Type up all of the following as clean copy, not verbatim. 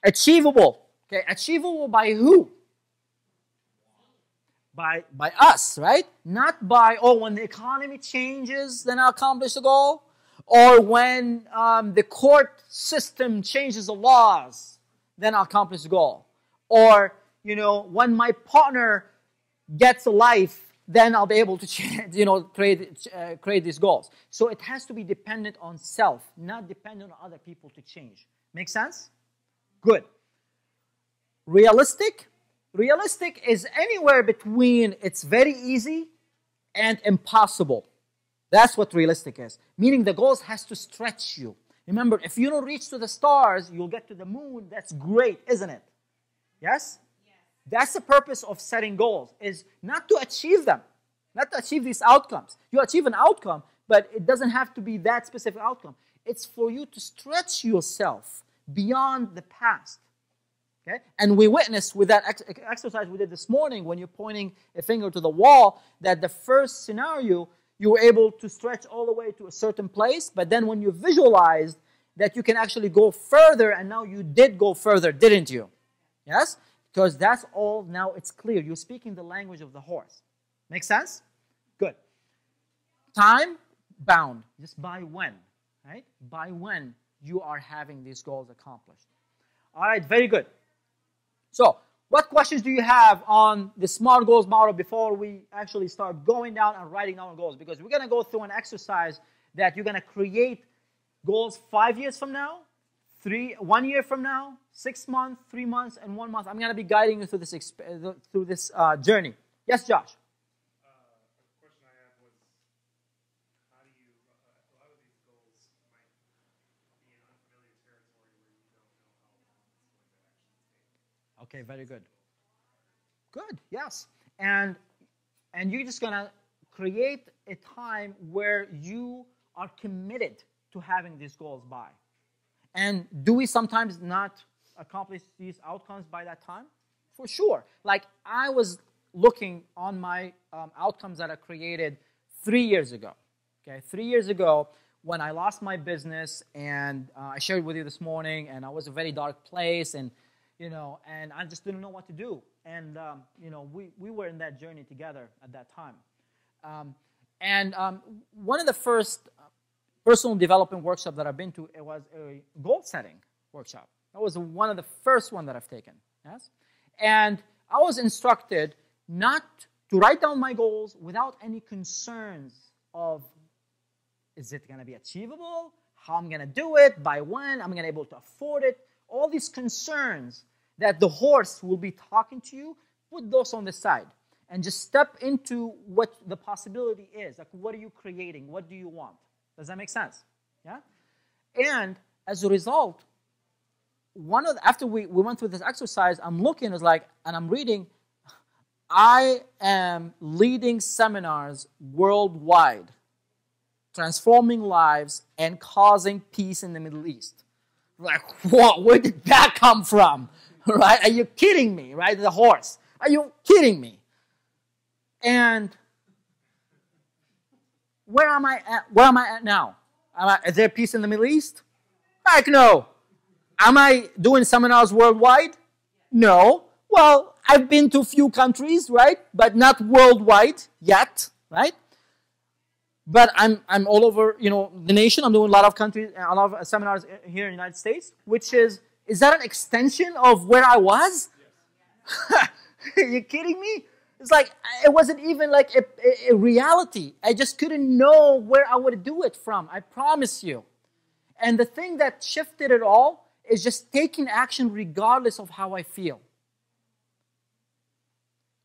Achievable. Okay, achievable by who? By us, right? Not by, oh, when the economy changes, then I'll accomplish the goal. Or when the court system changes the laws, then I'll accomplish the goal. Or, when my partner gets a life, then I'll be able to create these goals. So it has to be dependent on self, not dependent on other people to change. Make sense? Good. Realistic? Realistic is anywhere between it's very easy and impossible. That's what realistic is. Meaning the goals has to stretch you. Remember, if you don't reach to the stars, you'll get to the moon. That's great, isn't it? Yes? That's the purpose of setting goals, is not to achieve them, not to achieve these outcomes. You achieve an outcome, but it doesn't have to be that specific outcome. It's for you to stretch yourself beyond the past. Okay? And we witnessed with that exercise we did this morning, when you're pointing a finger to the wall, that the first scenario, you were able to stretch all the way to a certain place, but then when you visualized that you can actually go further, and now you did go further, didn't you? Yes? Because that's all, now it's clear. You're speaking the language of the horse. Make sense? Good. Time bound. Just by when, right? By when you are having these goals accomplished. All right, very good. So, what questions do you have on the SMART goals model before we actually start going down and writing down goals? Because we're going to go through an exercise that you're going to create goals 5 years from now, 1 year from now, 6 months, 3 months, and 1 month. I'm going to be guiding you through this journey. Yes, Josh? The question I had was, how do you, a lot of these goals might be in unfamiliar territory where you don't know how long it's going to actually take. Okay, very good. Good, yes. And you're just going to create a time where you are committed to having these goals by. And do we sometimes not accomplish these outcomes by that time? For sure. Like, I was looking on my outcomes that I created 3 years ago. Okay, 3 years ago, when I lost my business, and I shared with you this morning, and I was in a very dark place, and and I just didn't know what to do. And we were in that journey together at that time. One of the first personal development workshop that I've been to, it was a goal setting workshop. That was one of the first one that I've taken. Yes, and I was instructed not to write down my goals without any concerns of, is it going to be achievable? How I'm going to do it? By when? I'm going to be able to afford it? All these concerns that the horse will be talking to you, put those on the side and just step into what the possibility is. Like, what are you creating? What do you want? Does that make sense? Yeah? And as a result, after we went through this exercise, I'm looking, and I'm reading, I am leading seminars worldwide, transforming lives and causing peace in the Middle East. Like, what? Where did that come from? Right? Are you kidding me? Right? The horse. Are you kidding me? And where am I at? Where am I at now? Is there peace in the Middle East? Heck no. Am I doing seminars worldwide? No. Well, I've been to a few countries, right? But not worldwide yet, right? But I'm all over, the nation. I'm doing a lot of countries, a lot of seminars here in the United States, which is that an extension of where I was? Yes. Are you kidding me? It's like, it wasn't even like a reality. I just couldn't know where I would do it from. I promise you. And the thing that shifted it all is just taking action regardless of how I feel.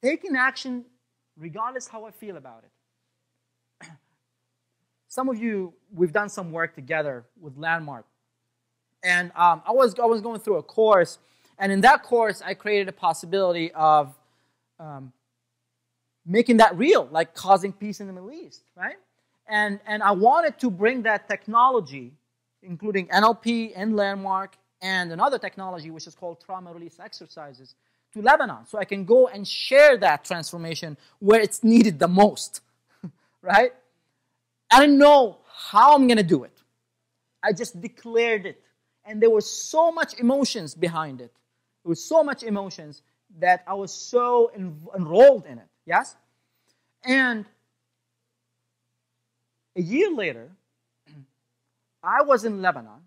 Taking action regardless how I feel about it. Some of you, we've done some work together with Landmark. And I was going through a course, and in that course, I created a possibility of making that real, like causing peace in the Middle East, right? And I wanted to bring that technology, including NLP and Landmark, and another technology which is called trauma release exercises, to Lebanon, so I can go and share that transformation where it's needed the most, right? I didn't know how I'm going to do it. I just declared it. And there was so much emotions behind it. There was so much emotions that I was so enrolled in it. Yes? And a year later, I was in Lebanon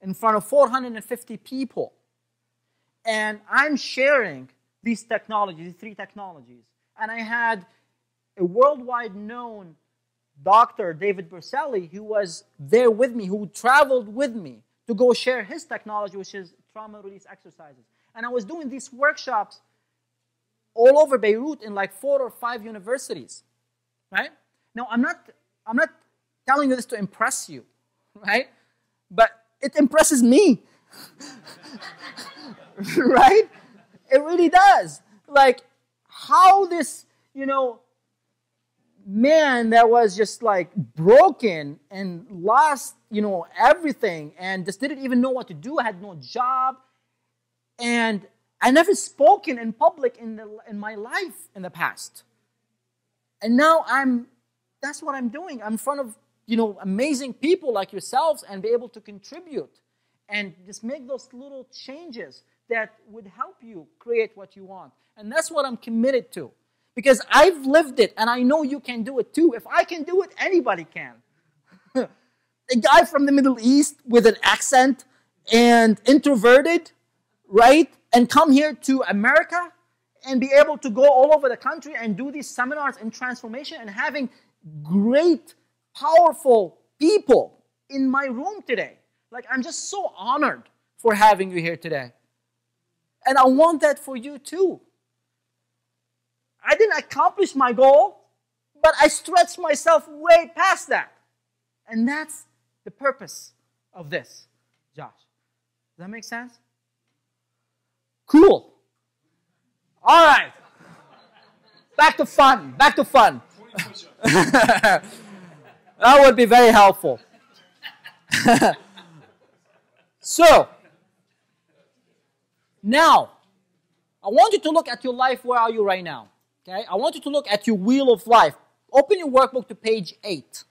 in front of 450 people. And I'm sharing these technologies, these 3 technologies. And I had a worldwide known doctor, David Berselli, who was there with me, who traveled with me to go share his technology, which is trauma release exercises. And I was doing these workshops all over Beirut in like 4 or 5 universities, right? Now, I'm not telling you this to impress you, right? But it impresses me, right? It really does. Like, how this, man that was just like broken and lost, everything and just didn't even know what to do, had no job, and I never spoken in public in my life in the past. And now that's what I'm doing. I'm in front of, amazing people like yourselves and be able to contribute and just make those little changes that would help you create what you want. And that's what I'm committed to. Because I've lived it, and I know you can do it too. If I can do it, anybody can. A guy from the Middle East with an accent and introverted, right? And come here to America and be able to go all over the country and do these seminars in transformation and having great, powerful people in my room today. Like, I'm just so honored for having you here today. And I want that for you too. I didn't accomplish my goal, but I stretched myself way past that. And that's the purpose of this, Josh. Does that make sense? Cool. All right. Back to fun. Back to fun. That would be very helpful. So, now, I want you to look at your life. Where are you right now? Okay? I want you to look at your wheel of life. Open your workbook to page 8.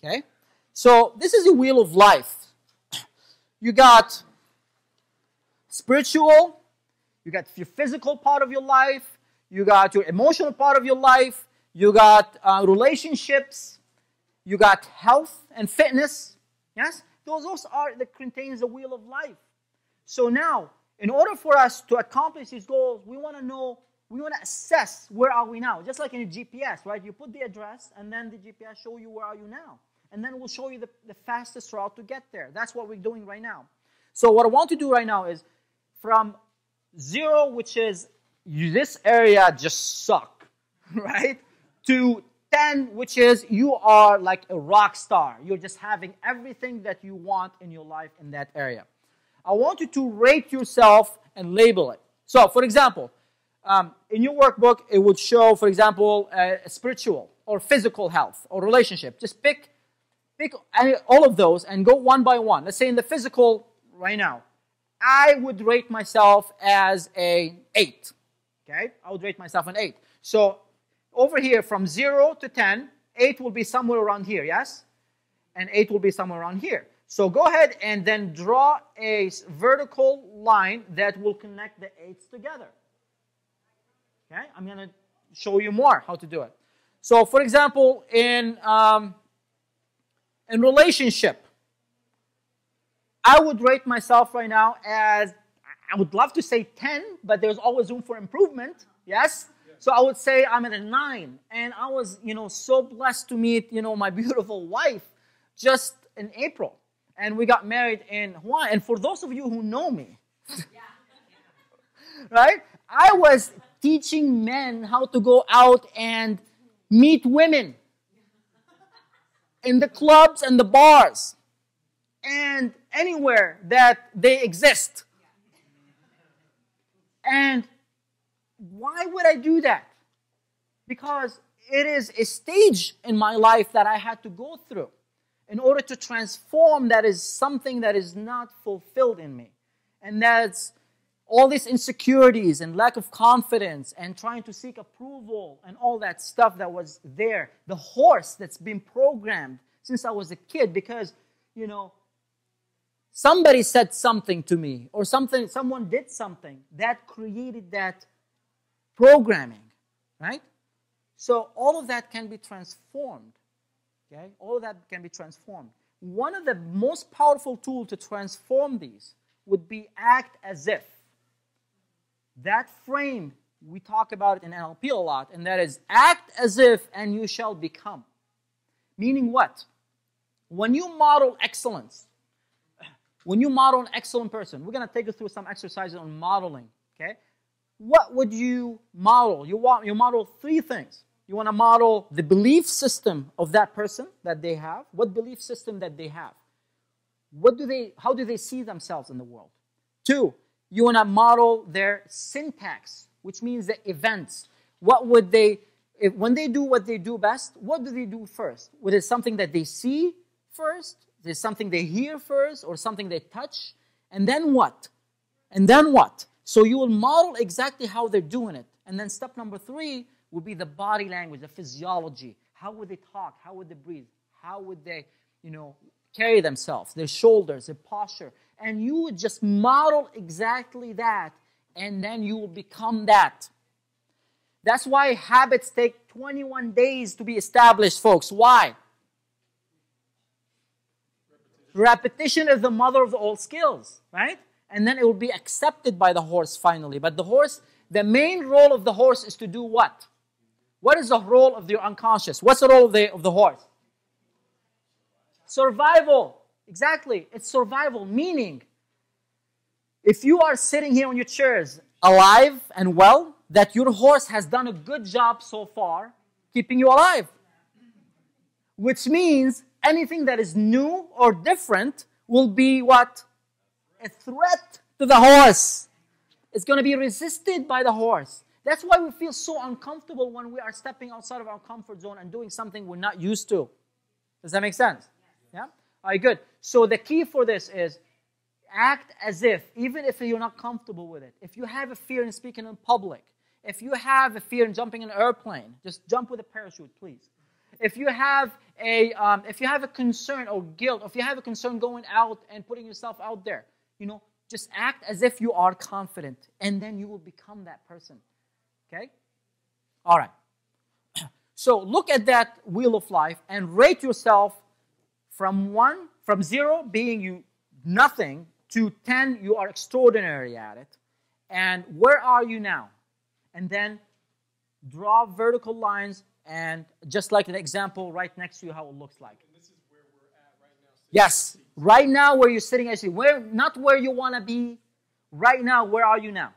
Okay? So, this is your wheel of life. You got spiritual, you got your physical part of your life, you got your emotional part of your life, you got relationships, you got health and fitness. Yes? Those are that contains the wheel of life. So now, in order for us to accomplish these goals, we want to know, we want to assess where are we now. Just like in a GPS, right? You put the address, and then the GPS show you where are you now. And then we'll show you the fastest route to get there. That's what we're doing right now. So what I want to do right now is from 0, which is this area just suck, right? To 10, which is you are like a rock star. You're just having everything that you want in your life in that area. I want you to rate yourself and label it. So, for example, in your workbook, it would show, for example, spiritual or physical health or relationship. Just pick all of those and go one by one. Let's say in the physical right now, I would rate myself as an 8. Okay? I would rate myself an 8. So, over here, from 0 to 10, 8 will be somewhere around here, yes? And 8 will be somewhere around here. So go ahead and then draw a vertical line that will connect the 8s together. Okay? I'm going to show you more how to do it. So, for example, in relationship, I would rate myself right now as, I would love to say 10, but there's always room for improvement, yes? So I would say I'm at a 9. And I was, so blessed to meet, my beautiful wife just in April. And we got married in Hawaii. And for those of you who know me, right? I was teaching men how to go out and meet women in the clubs and the bars and anywhere that they exist. And why would I do that? Because it is a stage in my life that I had to go through in order to transform that is something that is not fulfilled in me. And that's all these insecurities and lack of confidence and trying to seek approval and all that stuff that was there. The horse that's been programmed since I was a kid because, you know, somebody said something to me or someone did something that created that programming, right? So all of that can be transformed, okay? All of that can be transformed. One of the most powerful tools to transform these would be act as if. That frame, we talk about it in NLP a lot, and that is act as if and you shall become. Meaning what? When you model excellence, when you model an excellent person, we're going to take you through some exercises on modeling, okay? What would you model? You model three things. You want to model the belief system of that person that they have. What belief system that they have? How do they see themselves in the world? 2, you want to model their syntax, which means the events. What would they, when they do what they do best, what do they do first? Was it something that they see first? Is it something they hear first or something they touch? And then what? And then what? So you will model exactly how they're doing it. And then step number 3 will be the body language, the physiology. How would they talk? How would they breathe? How would they, carry themselves, their shoulders, their posture. And you would just model exactly that, and then you will become that. That's why habits take 21 days to be established, folks. Why? Repetition is the mother of all skills, right? And then it will be accepted by the horse finally. But the horse, the main role of the horse is to do what? What is the role of the unconscious? What's the role of the horse? Survival. Exactly. It's survival. Meaning, if you are sitting here on your chairs alive and well, that your horse has done a good job so far keeping you alive. Which means anything that is new or different will be what? A threat to the horse. It's going to be resisted by the horse. That's why we feel so uncomfortable when we are stepping outside of our comfort zone and doing something we're not used to. Does that make sense? Yeah? All right, good. So the key for this is act as if, even if you're not comfortable with it. If you have a fear in speaking in public, if you have a fear in jumping in an airplane, just jump with a parachute, please. If you have a concern or guilt, or if you have a concern going out and putting yourself out there, just act as if you are confident, and then you will become that person. Okay? All right. So look at that wheel of life and rate yourself from 0 being you nothing, to 10 you are extraordinary at it. And where are you now? And then draw vertical lines, and just like the example right next to you, how it looks like. And this is where we're at right now. Yes, right now where you're sitting, actually, not where you want to be. Right now, where are you now?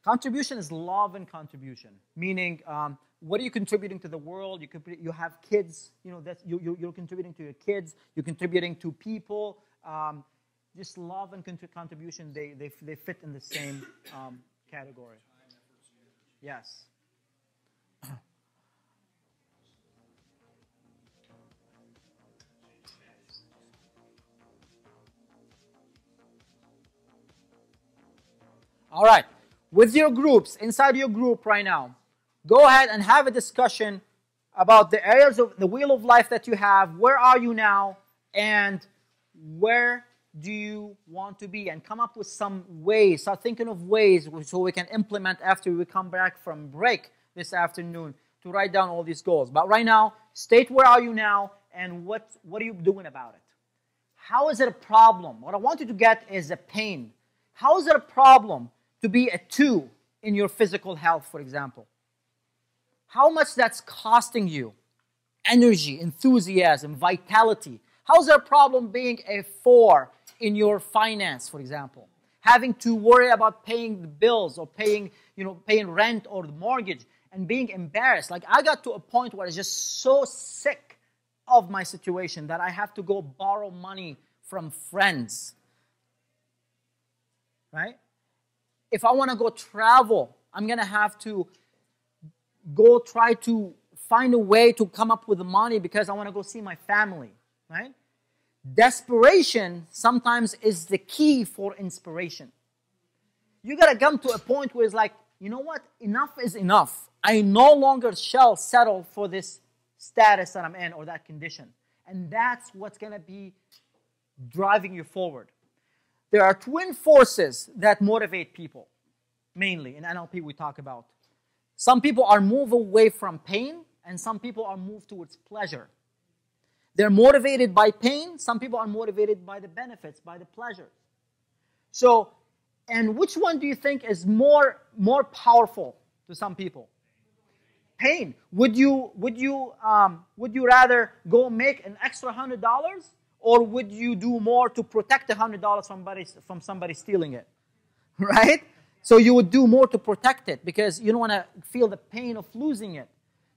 Contribution is love and contribution, meaning what are you contributing to the world? You have kids, you're contributing to your kids. You're contributing to people. Just love and contribution, they fit in the same category. Yes. All right. With your groups, inside your group right now, go ahead and have a discussion about the areas of the wheel of life that you have. Where are you now? And where do you want to be? And come up with some ways. Start thinking of ways so we can implement after we come back from break this afternoon to write down all these goals. But right now, state where are you now and what are you doing about it? How is it a problem? What I want you to get is a pain. How is it a problem to be a 2 in your physical health, for example? How much that's costing you? Energy, enthusiasm, vitality. How is there a problem being a 4 in your finance, for example? Having to worry about paying the bills or paying rent or the mortgage. and being embarrassed. Like, I got to a point where I was just so sick of my situation that I have to go borrow money from friends, right? If I want to go travel, I'm going to have to go try to find a way to come up with the money because I want to go see my family, right? Desperation sometimes is the key for inspiration. You got to come to a point where it's like, you know what? Enough is enough. I no longer shall settle for this status that I'm in or that condition. And that's what's going to be driving you forward. There are twin forces that motivate people, mainly in NLP we talk about. Some people are moved away from pain, and some people are moved towards pleasure. They're motivated by pain. Some people are motivated by the benefits, by the pleasure. So, and which one do you think is more powerful to some people? Pain. Would you rather go make an extra $100, or would you do more to protect the $100 from somebody stealing it? Right? So you would do more to protect it because you don't want to feel the pain of losing it.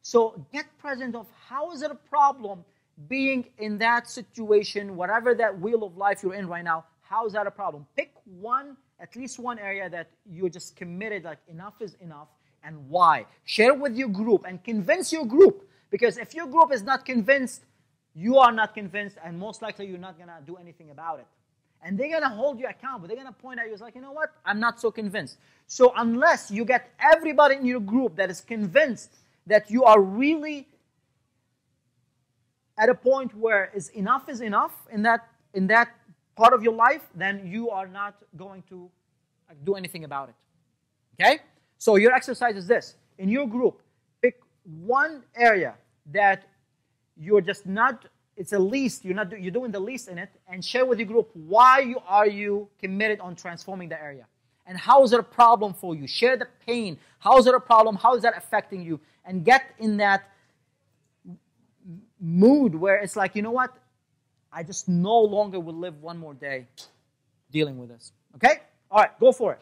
So get present of how is it a problem being in that situation, whatever that wheel of life you're in right now, how is that a problem? Pick one, at least one area that you're just committed, like enough is enough, and why. Share with your group and convince your group. Because if your group is not convinced, you are not convinced, and most likely you're not going to do anything about it. And they're going to hold you accountable. They're going to point at you, it's like, you know what? I'm not so convinced. So unless you get everybody in your group that is convinced that you are really at a point where is enough in that part of your life, then you are not going to do anything about it. Okay? So your exercise is this. In your group, pick one area that you're just not, it's a least, you're doing the least in it, and share with your group why are you committed on transforming the area. And how is it a problem for you? Share the pain. How is it a problem? How is that affecting you? And get in that mood where it's like, you know what? I just no longer will live one more day dealing with this. Okay? All right, go for it.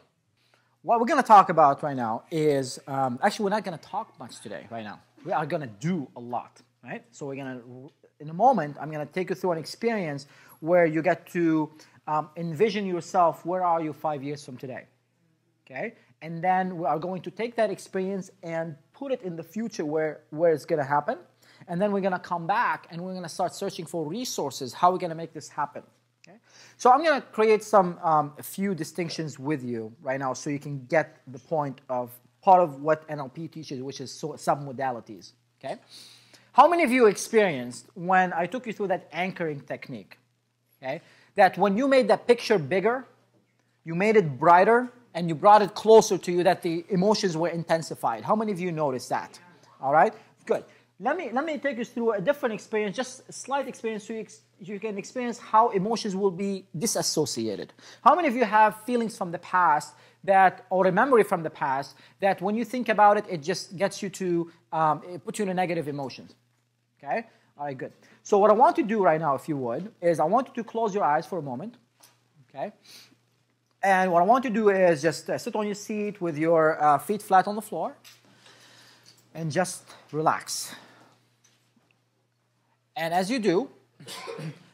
What we're going to talk about right now is, actually we're not going to talk much today, right now. We are going to do a lot, right? So we're going to, in a moment, I'm going to take you through an experience where you get to envision yourself, where are you 5 years from today? Okay? And then we are going to take that experience and put it in the future where it's going to happen. And then we're going to come back and we're going to start searching for resources, how we're going to make this happen. Okay? So I'm going to create a few distinctions with you right now so you can get the point of part of what NLP teaches, which is sub-modalities. Okay? How many of you experienced when I took you through that anchoring technique? Okay? That when you made that picture bigger, you made it brighter, and you brought it closer to you, that the emotions were intensified. How many of you noticed that? All right? Good. Let me take you through a different experience, just a slight experience so you can experience how emotions will be disassociated. How many of you have feelings from the past or a memory from the past that when you think about it, it just gets you to, it puts you in a negative emotions? Okay? All right, good. So what I want to do right now, if you would, is I want you to close your eyes for a moment. Okay? And what I want to do is just sit on your seat with your feet flat on the floor and just relax. And as you do,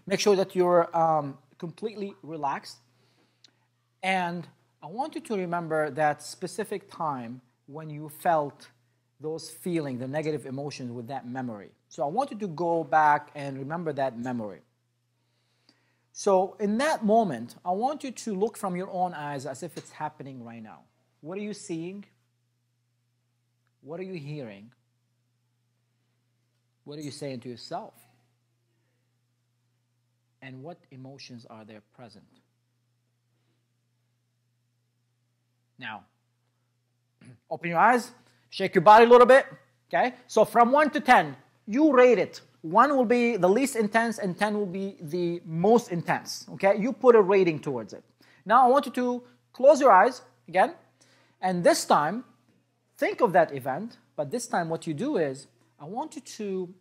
make sure that you're completely relaxed. And I want you to remember that specific time when you felt those feelings, the negative emotions with that memory. So I want you to go back and remember that memory. So in that moment, I want you to look from your own eyes as if it's happening right now. What are you seeing? What are you hearing? What are you saying to yourself? And what emotions are there present? Now, open your eyes, shake your body a little bit, okay? So from 1 to 10, you rate it. 1 will be the least intense and 10 will be the most intense, okay? You put a rating towards it. Now I want you to close your eyes again, and this time, think of that event, but this time what you do is, I want you to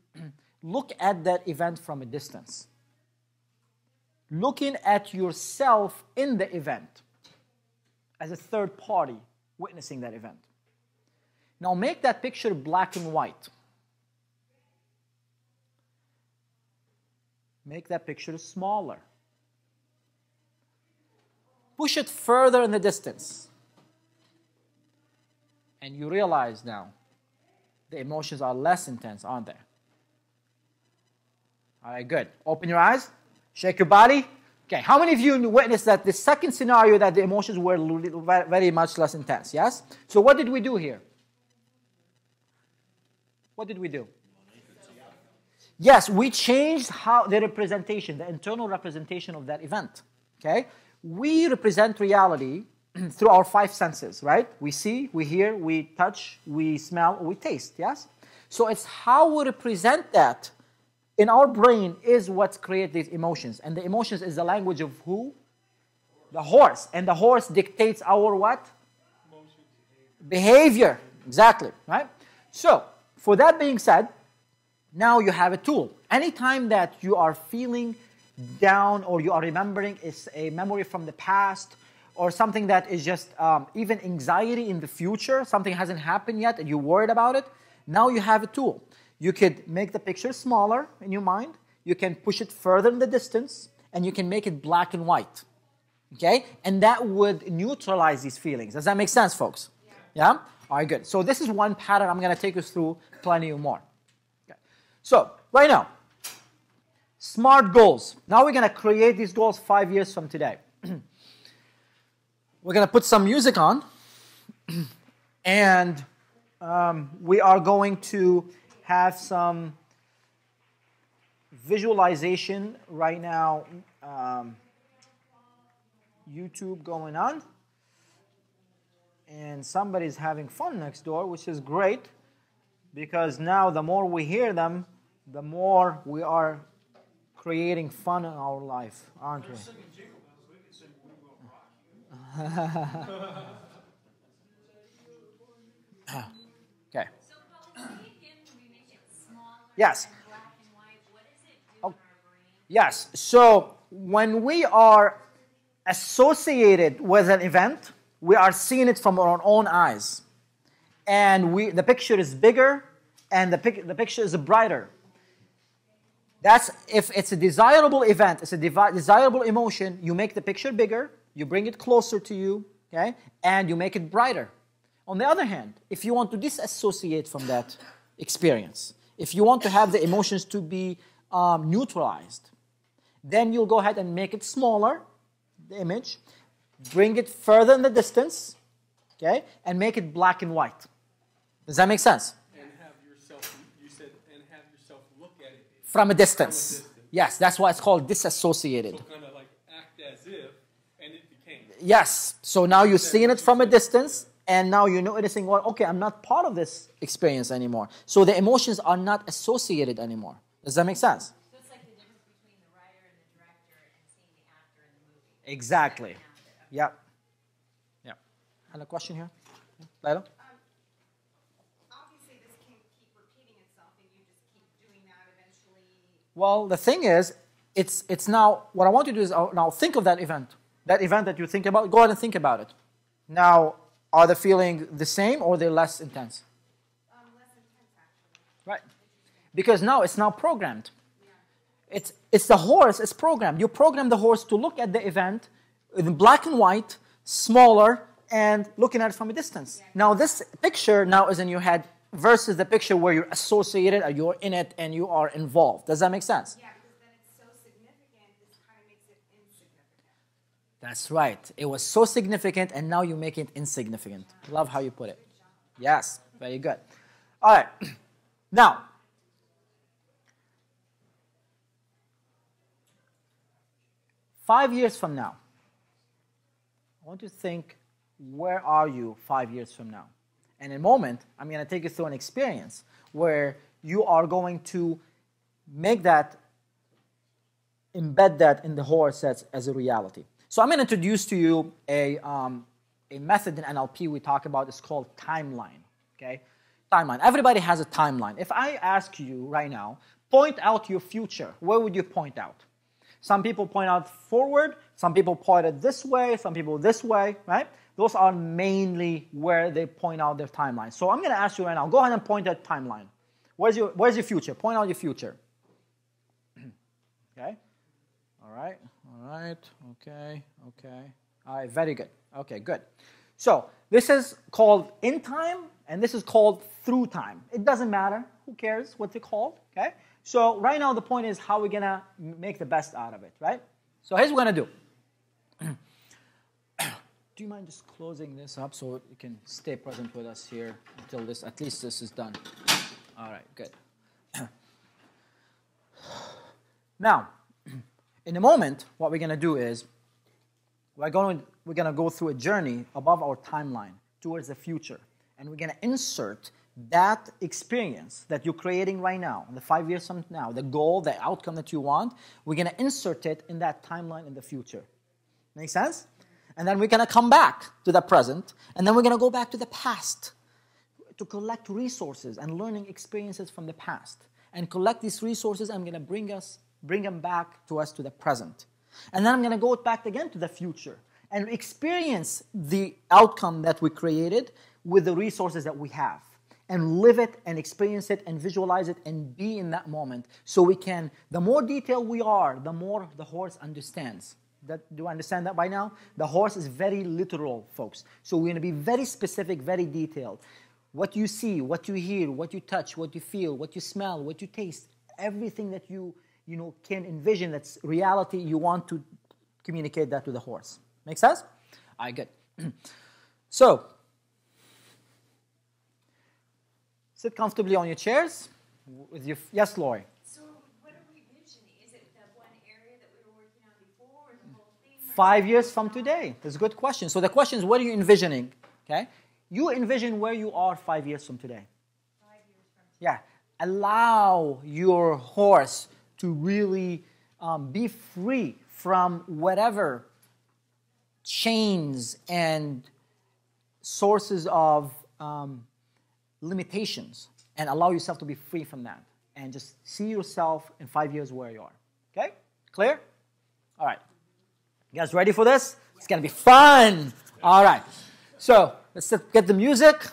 look at that event from a distance. Looking at yourself in the event as a third party witnessing that event. Now make that picture black and white. Make that picture smaller. Push it further in the distance. And you realize now the emotions are less intense, aren't they? All right, good. Open your eyes. Shake your body. Okay, how many of you witnessed that the second scenario that the emotions were very much less intense, yes? So what did we do here? What did we do? Yes, we changed how the representation, the internal representation of that event, okay? We represent reality through our five senses, right? We see, we hear, we touch, we smell, we taste, yes? So it's how we represent that in our brain is what creates these emotions. And the emotions is the language of who? The horse. And the horse dictates our what? Behavior. Exactly, right? So, for that being said, now you have a tool. Anytime that you are feeling down or you are remembering is a memory from the past or something that is just even anxiety in the future, something hasn't happened yet and you're worried about it, now you have a tool. You could make the picture smaller in your mind. You can push it further in the distance, and you can make it black and white. Okay? And that would neutralize these feelings. Does that make sense, folks? Yeah? All right, good. So this is one pattern. I'm going to take you through plenty more. Okay. So, right now, SMART goals. Now we're going to create these goals 5 years from today. We're going to put some music on, and we are going to have some visualization right now, YouTube going on, and somebody's having fun next door, which is great, because now the more we hear them, the more we are creating fun in our life, aren't we? Okay. Yes. Oh, yes. So when we are associated with an event, we are seeing it from our own eyes, and the picture is bigger, and the picture is brighter. That's if it's a desirable event, it's a desirable emotion. You make the picture bigger, you bring it closer to you, okay, and you make it brighter. On the other hand, if you want to disassociate from that experience, if you want to have the emotions to be neutralized, then you'll go ahead and make it smaller, the image, bring it further in the distance, okay, and make it black and white. Does that make sense? And have yourself, you said, and have yourself look at it. From a distance. Yes, that's why it's called disassociated. So kind of like act as if, and it became. Yes, so now you're seeing it from a distance, and now you're noticing, well, okay, I'm not part of this experience anymore. So the emotions are not associated anymore. Does that make sense? So it's like the difference between the writer and the director and seeing the actor in the movie. Exactly. Yep. Yep. And a question here? Layla? Obviously, this can keep repeating itself, and you just keep doing that eventually. Well, the thing is, it's now, what I want you to do is now think of that event. That event that you think about, go ahead and think about it. Now, are they feeling the same or they're less intense? Less intense, actually. Right. Because now it's now programmed. Yeah. It's the horse, it's programmed. You program the horse to look at the event in black and white, smaller, and looking at it from a distance. Yeah. Now this picture now is in your head versus the picture where you're associated or you're in it and you are involved. Does that make sense? Yeah, because then it's so significant, this kind of makes it insignificant. That's right. It was so significant, and now you make it insignificant. Love how you put it. Yes, very good. All right. Now, five years from now, I want you to think, where are you 5 years from now? And in a moment, I'm going to take you through an experience where you are going to make that, embed that in the horse as a reality. So I'm going to introduce to you a method in NLP we talk about. It's called timeline. Okay, timeline. Everybody has a timeline. If I ask you right now, point out your future, where would you point out? Some people point out forward, some people point it this way, some people this way, right? Those are mainly where they point out their timeline. So I'm going to ask you right now, go ahead and point that timeline. Where's your future? Point out your future. Okay? All right, okay. All right, very good. Okay, good. So this is called in time, and this is called through time. It doesn't matter. Who cares what they're called, okay? So right now the point is how we're going to make the best out of it, right? So here's what we're going to do. Do you mind just closing this up so you can stay present with us here until this, at least this is done? All right, good. Now, in a moment, what we're going to do is we're going to go through a journey above our timeline towards the future, and we're going to insert that experience that you're creating right now, the 5 years from now, the goal, the outcome that you want, we're going to insert it in that timeline in the future. Make sense? And then we're going to come back to the present, and then we're going to go back to the past to collect resources and learning experiences from the past. And collect these resources, I'm going to bring them back to us to the present. And then I'm going to go back again to the future and experience the outcome that we created with the resources that we have. And live it and experience it and visualize it and be in that moment. So we can, the more detailed we are, the more the horse understands. Do you understand that by now? The horse is very literal, folks. So we're going to be very specific, very detailed. What you see, what you hear, what you touch, what you feel, what you smell, what you taste, everything that you can envision that's reality, you want to communicate that to the horse. Make sense? All right, good. So, sit comfortably on your chairs. Yes, Lori? So what are we visioning? Is it the one area that we were working on before, or the whole thing? 5 years from today. That's a good question. So the question is, what are you envisioning? Okay? You envision where you are 5 years from today. 5 years from today. Yeah. Allow your horse to really be free from whatever chains and sources of limitations, and allow yourself to be free from that. And just see yourself in 5 years where you are. Okay? Clear? All right. You guys ready for this? It's going to be fun. All right. So let's get the music.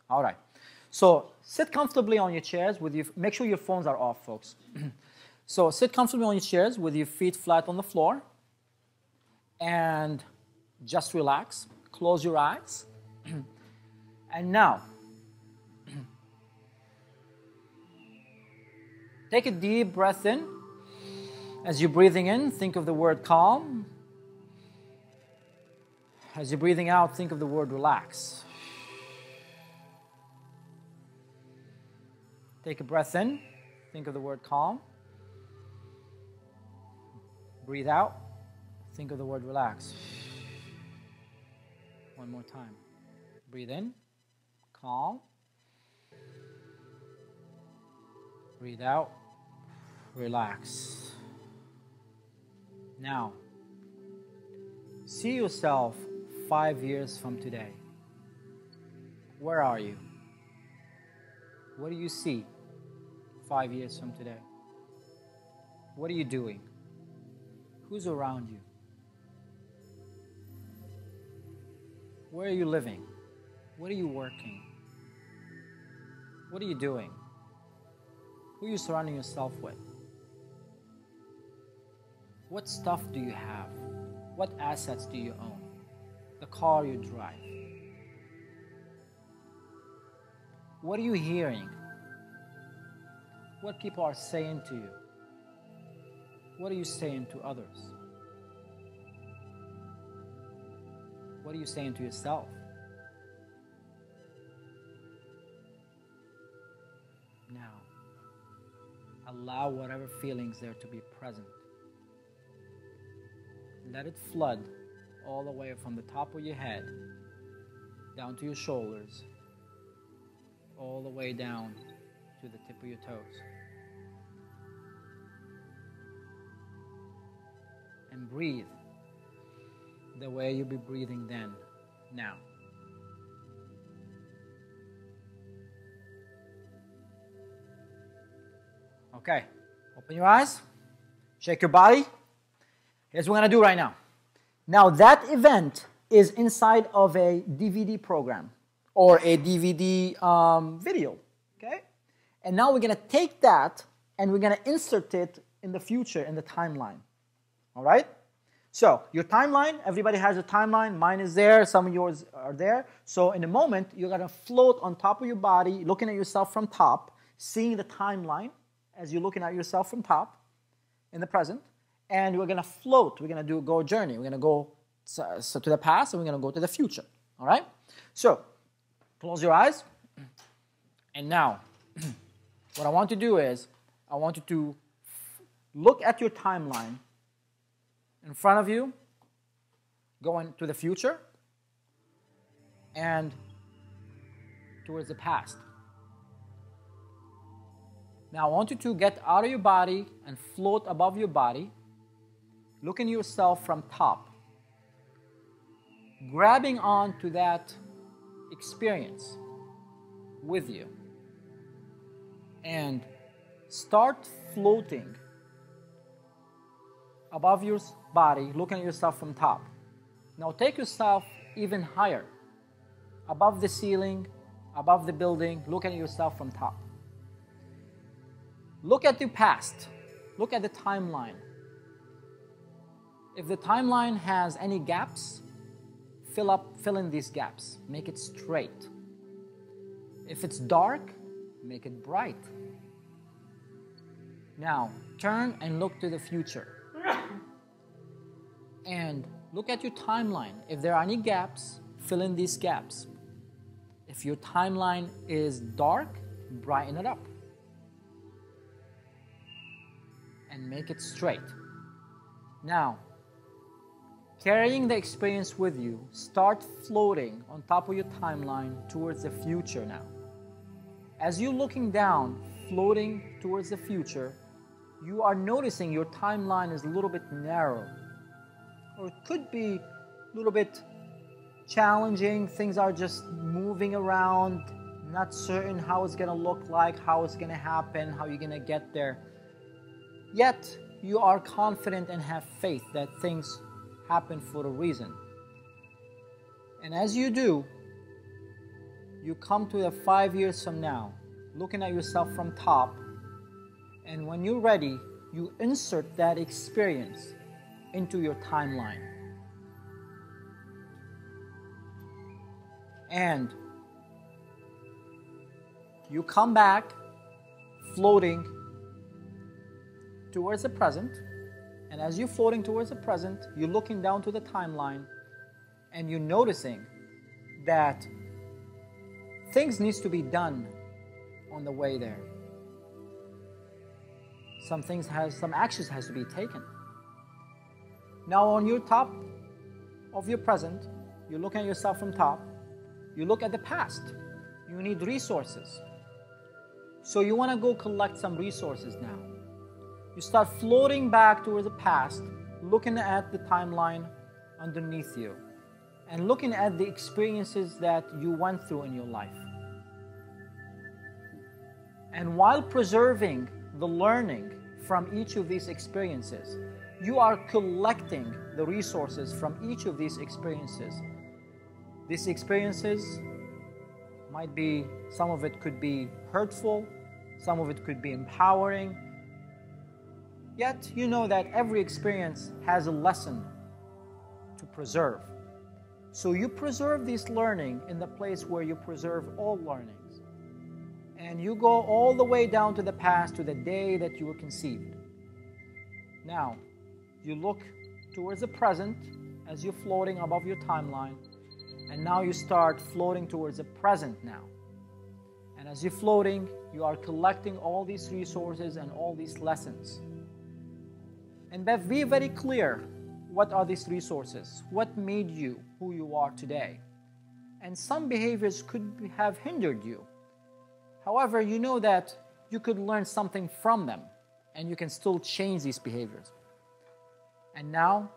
All right. So sit comfortably on your chairs with your, make sure your phones are off, folks. So sit comfortably on your chairs with your feet flat on the floor. And just relax. Close your eyes. And now, take a deep breath in. As you're breathing in, think of the word calm. As you're breathing out, think of the word relax. Take a breath in, think of the word calm. Breathe out, think of the word relax. One more time. Breathe in, calm. Breathe out, relax. Now, see yourself 5 years from today. Where are you? What do you see 5 years from today? What are you doing? Who's around you? Where are you living? What are you working? What are you doing? Who are you surrounding yourself with? What stuff do you have? What assets do you own? The car you drive. What are you hearing? What people are saying to you? What are you saying to others? What are you saying to yourself? Now, allow whatever feelings there to be present. Let it flood all the way from the top of your head down to your shoulders, all the way down to the tip of your toes. And breathe the way you'll be breathing then, now. Okay, open your eyes, shake your body. Here's what we're going to do right now. Now that event is inside of a DVD program or a DVD video, okay? And now we're going to take that and we're going to insert it in the future in the timeline, all right? So your timeline, everybody has a timeline. Mine is there, some of yours are there. So in a moment, you're going to float on top of your body, looking at yourself from top, seeing the timeline as you're looking at yourself from top in the present. And we're going to float. We're going to go a journey. We're going to go to the past and we're going to go to the future. All right? So close your eyes. And now, what I want to do is I want you to look at your timeline in front of you, going to the future and towards the past. Now I want you to get out of your body and float above your body, looking at yourself from top, grabbing on to that experience with you, and start floating above your body, looking at yourself from top. Now take yourself even higher, above the ceiling, above the building, look at yourself from top. Look at the past. Look at the timeline. If the timeline has any gaps, fill in these gaps. Make it straight. If it's dark, make it bright. Now, turn and look to the future. And look at your timeline. If there are any gaps, fill in these gaps. If your timeline is dark, brighten it up. And make it straight. Now, carrying the experience with you, start floating on top of your timeline towards the future now. As you're looking down, floating towards the future, you are noticing your timeline is a little bit narrow. Or it could be a little bit challenging. Things are just moving around, not certain how it's going to look like, how it's going to happen, how you're going to get there. Yet, you are confident and have faith that things happen for a reason. And as you do, you come to the 5 years from now, looking at yourself from top, and when you're ready, you insert that experience into your timeline. And you come back floating towards the present, and as you're floating towards the present, you're looking down to the timeline and you're noticing that things needs to be done on the way there. Some actions has to be taken. Now on your top of your present, you're looking at yourself from top, you look at the past. You need resources. So you want to go collect some resources now. You start floating back towards the past, looking at the timeline underneath you, and looking at the experiences that you went through in your life. And while preserving the learning from each of these experiences, you are collecting the resources from each of these experiences. These experiences might be, some of it could be hurtful, some of it could be empowering. Yet you know that every experience has a lesson to preserve. So you preserve this learning in the place where you preserve all learnings. And you go all the way down to the past, to the day that you were conceived. Now, you look towards the present as you're floating above your timeline. And now you start floating towards the present now. And as you're floating, you are collecting all these resources and all these lessons. And be very clear, what are these resources? What made you who you are today? And some behaviors could have hindered you. However, you know that you could learn something from them and you can still change these behaviors. And now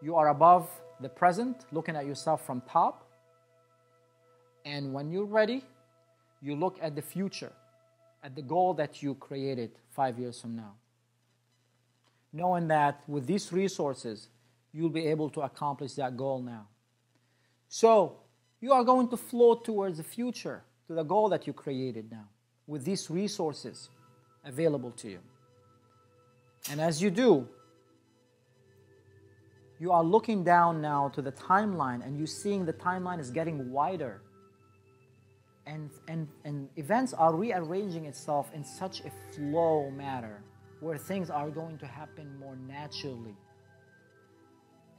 you are above the present, looking at yourself from top. And when you're ready, you look at the future. at the goal that you created 5 years from now. Knowing that with these resources, you'll be able to accomplish that goal now. So, you are going to float towards the future, to the goal that you created now, with these resources available to you. And as you do, you are looking down now to the timeline, and you're seeing the timeline is getting wider. And events are rearranging itself in such a flow manner where things are going to happen more naturally.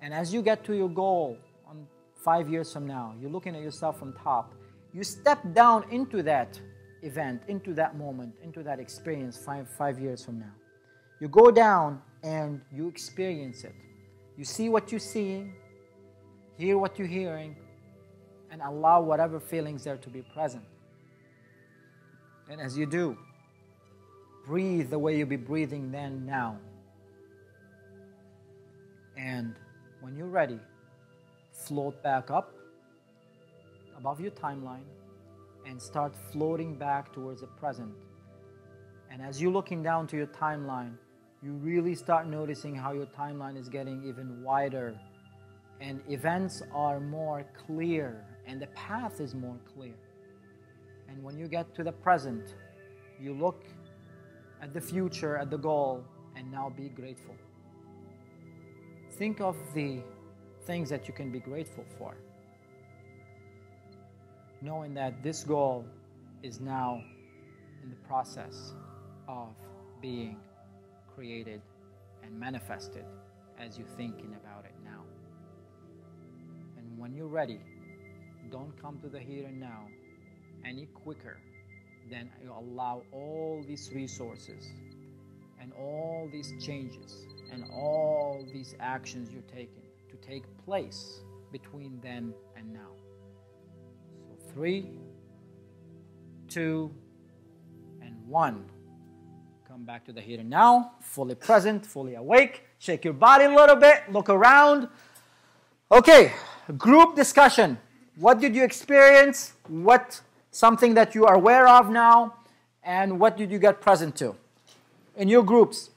And as you get to your goal on 5 years from now, you're looking at yourself from top, you step down into that event, into that moment, into that experience five years from now. You go down and you experience it. You see what you're seeing, hear what you're hearing, and allow whatever feelings there to be present. And as you do, breathe the way you'll be breathing then now. And when you're ready, float back up above your timeline and start floating back towards the present. And as you're looking down to your timeline, you really start noticing how your timeline is getting even wider, and events are more clear, and the path is more clear. And when you get to the present, you look at the future, at the goal, and now be grateful. Think of the things that you can be grateful for, knowing that this goal is now in the process of being created and manifested as you're thinking about it now. And when you're ready, don't come to the here and now any quicker than you allow all these resources and all these changes and all these actions you're taking to take place between then and now. So 3, 2, and 1. Come back to the here and now, fully present, fully awake. Shake your body a little bit, look around. Okay, group discussion. What did you experience? Something that you are aware of now? And what did you get present to in your groups?